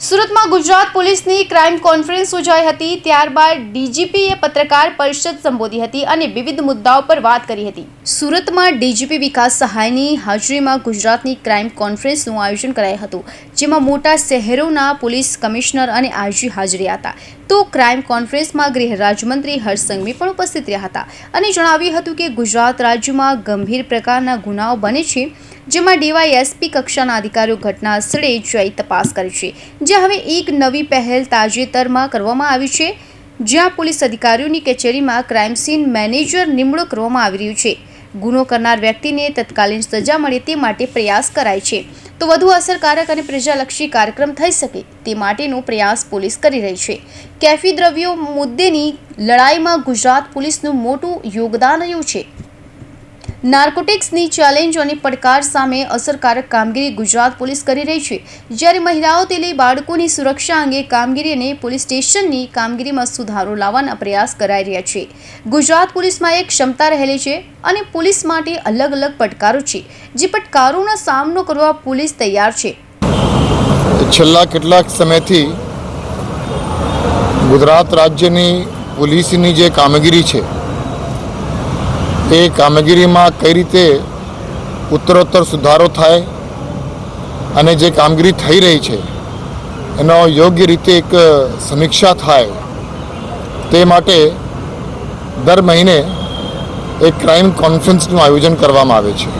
સુરતમાં ગુજરાત પોલીસની crime conference યોજાઈ હતી। ત્યારબાદ ડીજીપીએ પત્રકાર પરિષદ સંબોધી હતી અને વિવિધ મુદ્દાઓ પર વાત કરી હતી। સુરતમાં ડીજીપી વિકાસ સહાયની હાજરીમાં ગુજરાતની ક્રાઇમ કોન્ફરન્સનું આયોજન કરાયું હતું, જેમાં મોટા શહેરોના પોલીસ કમિશનર અને આઈજી હાજર હતા। તો ક્રાઇમ કોન્ફરન્સમાં ગૃહ રાજ્યમંત્રી હર્ષ સંઘવી પણ ઉપસ્થિત રહ્યા હતા અને જણાવ્યું હતું કે ગુજરાત રાજ્યમાં ગંભીર પ્રકારના ગુનાઓ બને છે, જેમાં ડીવાયએસપી કક્ષાના અધિકારીઓ ઘટના સ્થળે જઈ તપાસ કરે છે। જે હવે એક નવી પહેલ તાજેતરમાં કરવામાં આવી છે, જ્યાં પોલીસ અધિકારીઓની કચેરીમાં ક્રાઇમ સીન મેનેજર નિમણૂક કરવામાં આવી રહ્યું છે। ગુનો કરનાર વ્યક્તિને તત્કાલીન સજા મળે તે માટે પ્રયાસ કરાય છે, તો વધુ અસરકારક અને પ્રજાલક્ષી કાર્યક્રમ થઈ શકે તે માટેનો પ્રયાસ પોલીસ કરી રહી છે। કેફી દ્રવ્યો મુદ્દેની લડાઈમાં ગુજરાત પોલીસનું મોટું યોગદાન રહ્યું છે। નાર્કોટિક્સની ચેલેન્જ અને પડકાર સામે અસરકારક કામગીરી ગુજરાત પોલીસ કરી રહી છે, જ્યારે મહિલાઓથી લઈ બાળકોની સુરક્ષા અંગે કામગીરી અને પોલીસ સ્ટેશનની કામગીરીમાં સુધારો લાવવાના પ્રયાસ કરાઈ રહ્યા છે। ગુજરાત પોલીસમાં એક ક્ષમતા રહેલી છે અને પોલીસ માટે અલગ અલગ પડકારો છે, જે પડકારોનો સામનો કરવા પોલીસ તૈયાર છે। છેલ્લા કેટલાક સમયથી ગુજરાત રાજ્યની પોલીસની જે કામગીરી છે એ કામગીરીમાં કઈ રીતે ઉત્તરોત્તર સુધારો થાય અને જે કામગીરી થઈ રહી છે એનો યોગ્ય રીતે એક સમીક્ષા થાય તે માટે દર મહિને એક ક્રાઇમ કોન્ફરન્સનું આયોજન કરવામાં આવે છે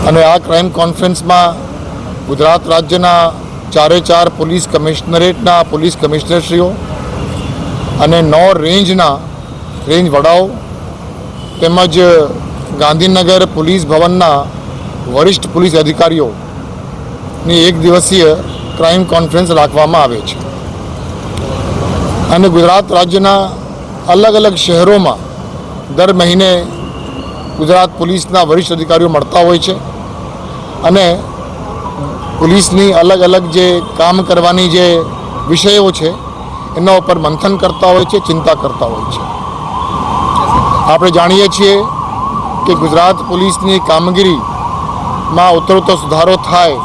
અને આ ક્રાઇમ કોન્ફરન્સમાં ગુજરાત રાજ્યના 4 પોલીસ કમિશનરેટના પોલીસ કમિશનરશ્રીઓ અને 9 રેન્જ વડાઓ તેમજ ગાંધીનગર પોલીસ ભવનના વરિષ્ઠ પોલીસ અધિકારીઓની એક દિવસીય ક્રાઇમ કોન્ફરન્સ રાખવામાં આવે છે અને ગુજરાત રાજ્યના અલગ અલગ શહેરોમાં દર મહિને ગુજરાત પોલીસના વરિષ્ઠ અધિકારીઓ મળતા હોય છે અને પોલીસની અલગ અલગ જે કામ કરવાની જે વિષયો છે એના ઉપર મંથન કરતા હોય છે, ચિંતા કરતા હોય છે। આપણે જાણીએ છીએ કે ગુજરાત પોલીસની કામગીરીમાં ઉત્તરોત્તર સુધારો થાય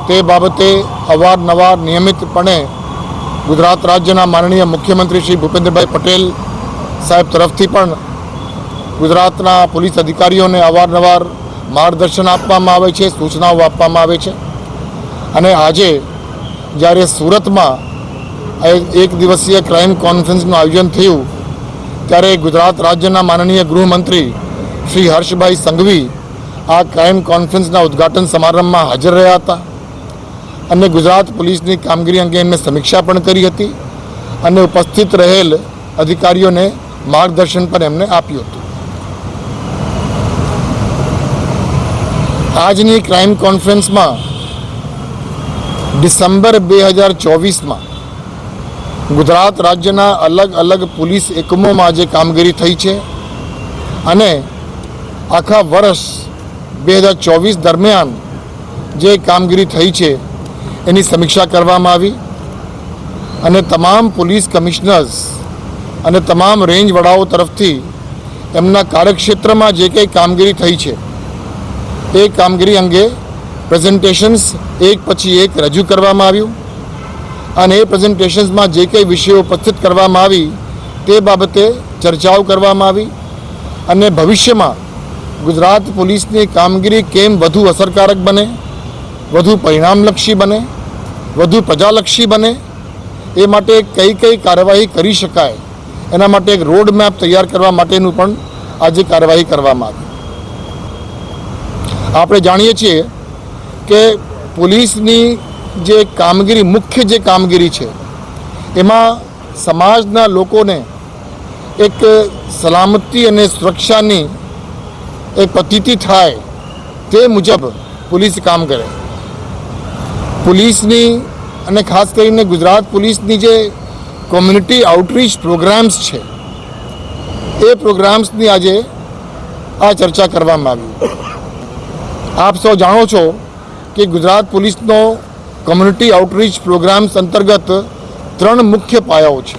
તે બાબતે અવારનવાર નિયમિતપણે ગુજરાત રાજ્યના માનનીય મુખ્યમંત્રી શ્રી ભૂપેન્દ્રભાઈ પટેલ સાહેબ તરફથી પણ ગુજરાતના પોલીસ અધિકારીઓને અવારનવાર માર્ગદર્શન આપવામાં આવે છે, સૂચનાઓ આપવામાં આવે છે અને આજે જ્યારે સુરતમાં એક દિવસીય ક્રાઇમ કોન્ફરન્સનું આયોજન થયું ત્યારે ગુજરાત રાજ્યના માનનીય ગૃહમંત્રી શ્રી હર્ષભાઈ સંઘવી આ ક્રાઇમ કોન્ફરન્સના ઉદ્ઘાટન સમારંભમાં હાજર રહ્યા હતા અને ગુજરાત પોલીસની કામગીરી અંગે એમને સમીક્ષા પણ કરી હતી અને ઉપસ્થિત રહેલ અધિકારીઓને માર્ગદર્શન પણ એમને આપ્યું હતું। આજની ક્રાઇમ કોન્ફરન્સમાં ડિસેમ્બર 2024માં ગુજરાત રાજ્યના અલગ અલગ પોલીસ એકમોમાં જે કામગીરી થઈ છે અને આખા વર્ષ 2024 દરમિયાન જે કામગીરી થઈ છે એની સમીક્ષા કરવામાં આવી અને તમામ પોલીસ કમિશનર્સ અને તમામ રેન્જ વડાઓ તરફથી એમના કાર્યક્ષેત્રમાં જે કંઈ કામગીરી થઈ છે એ કામગીરી અંગે પ્રેઝન્ટેશન્સ એક પછી એક રજૂ કરવામાં આવ્યું અને એ પ્રેઝન્ટેશન્સમાં જે કંઈ વિષયો ઉપસ્થિત કરવામાં આવી તે બાબતે ચર્ચાઓ કરવામાં આવી અને ભવિષ્યમાં ગુજરાત પોલીસની કામગીરી કેમ વધુ અસરકારક બને, વધુ પરિણામલક્ષી બને, વધુ પ્રજાલક્ષી બને એ માટે કઈ કઈ કાર્યવાહી કરી શકાય એના માટે એક રોડ મેપ તૈયાર કરવા માટેનું પણ આજે કાર્યવાહી કરવામાં આવી। આપણે જાણીએ છીએ કે પોલીસની જે કામગીરી મુખ્ય જે કામગીરી છે એમાં સમાજના લોકોને એક સલામતી અને સુરક્ષાની એક પ્રતીતિ થાય તે મુજબ પોલીસ કામ કરે। પોલીસની અને ખાસ કરીને ગુજરાત પોલીસની જે કોમ્યુનિટી આઉટરીચ પ્રોગ્રામ્સ છે એ પ્રોગ્રામ્સની આજે આ ચર્ચા કરવામાં આવી। આપ સૌ જાણો છો કે ગુજરાત પોલીસનો કોમ્યુનિટી આઉટરીચ પ્રોગ્રામ્સ અંતર્ગત 3 મુખ્ય પાયાઓ છે।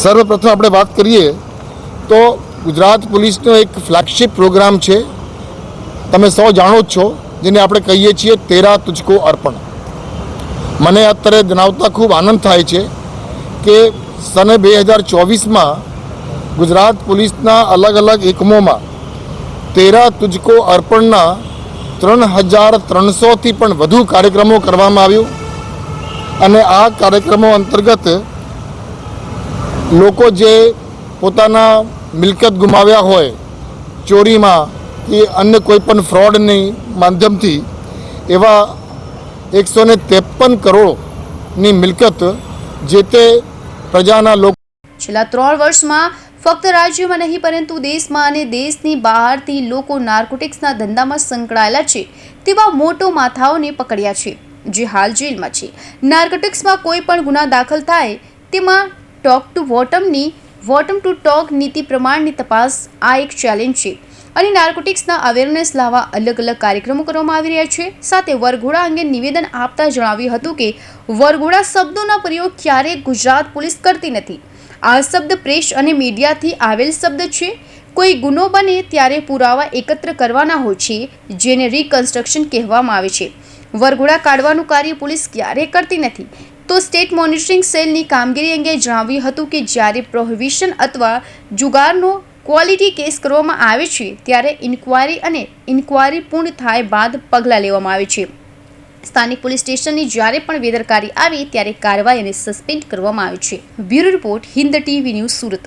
સર્વપ્રથમ આપણે વાત કરીએ તો ગુજરાત પોલીસનો એક ફ્લેગશિપ પ્રોગ્રામ છે, તમે સૌ જાણો જ છો, જેને આપણે કહીએ છીએ 13 તુજકો અર્પણ। મને અત્યારે જણાવતા ખૂબ આનંદ થાય છે કે સન 2024માં ગુજરાત પોલીસના અલગ અલગ એકમોમાં 13 તુજકો અર્પણના 3300થી પણ વધુ કાર્યક્રમો કરવામાં આવ્યું અને આ કાર્યક્રમો અંતર્ગત લોકો જે પોતાના મિલકત ગુમાવ્યા હોય ચોરીમાં કે અન્ય કોઈ પણ ફ્રોડની માધ્યમથી એવા 153 કરોડની મિલકત જે તે પ્રજાના લોકો છેલ્લા 3 વર્ષમાં ફક્ત રાજ્યમાં નહીં પરંતુ દેશમાં અને દેશની બહારથી લોકો નાર્કોટિક્સના ધંધામાં સંકળાયેલા છે તેવા મોટો માથાઓને પકડ્યા છે જે હાલ જેલમાં છે. નાર્કોટિક્સમાં કોઈ પણ ગુના દાખલ થાય તેમાં ટોક ટુ વોટમ ટુ ટોક નીતિ પ્રમાણની તપાસ આ એક ચેલેન્જ છે અને નાર્કોટિક્સના અવેરનેસ લાવવા અલગ અલગ કાર્યક્રમો કરવામાં આવી રહ્યા છે. સાથે વરઘોડા અંગે નિવેદન આપતા જણાવ્યું હતું કે વરઘોડા શબ્દોનો પ્રયોગ ક્યારેય ગુજરાત પોલીસ કરતી નથી. આ શબ્દ પ્રેસ અને મીડિયાથી આવેલ શબ્દ છે. કોઈ ગુનો બને ત્યારે પુરાવા એકત્ર કરવાના હોય છે જેને રિકન્સ્ટ્રક્શન કહેવામાં આવે છે. વરઘોડા કાઢવાનું કાર્ય પોલીસ ક્યારેય કરતી નથી. તો સ્ટેટ મોનિટરિંગ સેલની કામગીરી અંગે જણાવ્યું હતું કે જ્યારે પ્રોહિબિશન અથવા જુગારનો ક્વોલિટી કેસ કરવામાં આવે છે ત્યારે ઇન્ક્વાયરી પૂર્ણ થાય બાદ પગલાં લેવામાં આવે છે. સ્થાનિક પોલીસ સ્ટેશનની જ્યારે પણ બેદરકારી આવે ત્યારે કાર્યવાહી અને સસ્પેન્ડ કરવામાં આવે છે. Bureau report, Hind TV news, Surat.